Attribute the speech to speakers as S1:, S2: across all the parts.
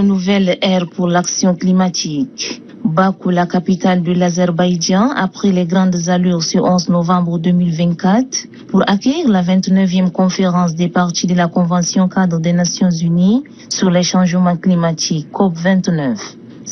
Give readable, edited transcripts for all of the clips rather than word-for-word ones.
S1: une nouvelle ère pour l'action climatique. Bakou, la capitale de l'Azerbaïdjan, a pris les grandes allures ce 11 novembre 2024 pour accueillir la 29e conférence des parties de la Convention cadre des Nations Unies sur les changements climatiques, COP29.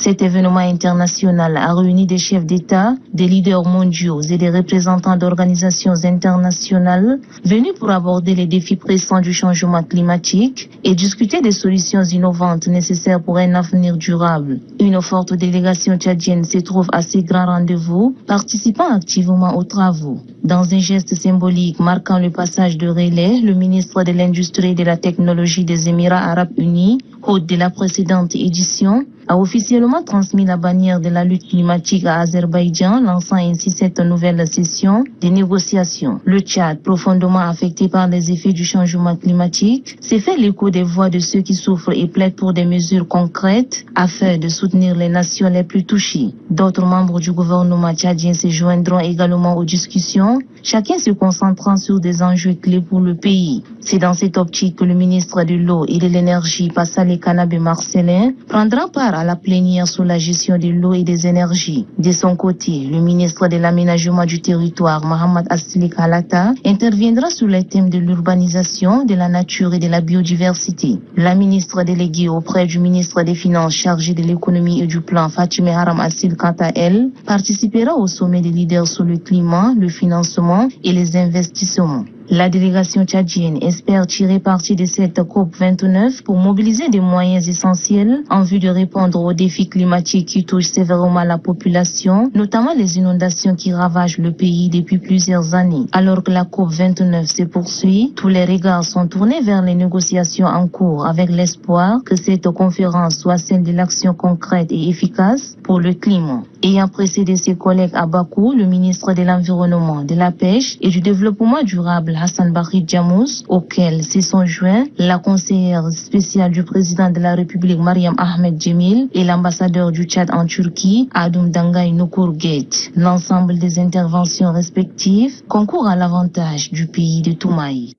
S1: Cet événement international a réuni des chefs d'État, des leaders mondiaux et des représentants d'organisations internationales venus pour aborder les défis pressants du changement climatique et discuter des solutions innovantes nécessaires pour un avenir durable. Une forte délégation tchadienne se trouve à ces grands rendez-vous, participant activement aux travaux. Dans un geste symbolique marquant le passage de relais, le ministre de l'Industrie et de la Technologie des Émirats arabes unis, hôte de la précédente édition, a officiellement transmis la bannière de la lutte climatique à Azerbaïdjan, lançant ainsi cette nouvelle session de négociations. Le Tchad, profondément affecté par les effets du changement climatique, s'est fait l'écho des voix de ceux qui souffrent et plaident pour des mesures concrètes afin de soutenir les nations les plus touchées. D'autres membres du gouvernement tchadien se joindront également aux discussions, chacun se concentrant sur des enjeux clés pour le pays. C'est dans cette optique que le ministre de l'Eau et de l'Énergie, Passalé Kanabé Marcellin, prendra part à la plénière sur la gestion de l'eau et des énergies. De son côté, le ministre de l'Aménagement du Territoire, Mohamed Asli Kalata, interviendra sur les thèmes de l'urbanisation, de la nature et de la biodiversité. La ministre déléguée auprès du ministre des Finances chargée de l'économie et du plan, Fatime Haram Assil, quant à elle, participera au sommet des leaders sur le climat, le financement et les investissements. La délégation tchadienne espère tirer parti de cette COP29 pour mobiliser des moyens essentiels en vue de répondre aux défis climatiques qui touchent sévèrement la population, notamment les inondations qui ravagent le pays depuis plusieurs années. Alors que la COP29 se poursuit, tous les regards sont tournés vers les négociations en cours avec l'espoir que cette conférence soit celle de l'action concrète et efficace pour le climat. Ayant précédé ses collègues à Bakou, le ministre de l'Environnement, de la Pêche et du Développement durable Hassan Bakri Djamous, auquel se sont joints la conseillère spéciale du président de la République Mariam Ahmed Djemil et l'ambassadeur du Tchad en Turquie, Adoum Dangay Nukurgate. L'ensemble des interventions respectives concourt à l'avantage du pays de Toumaï.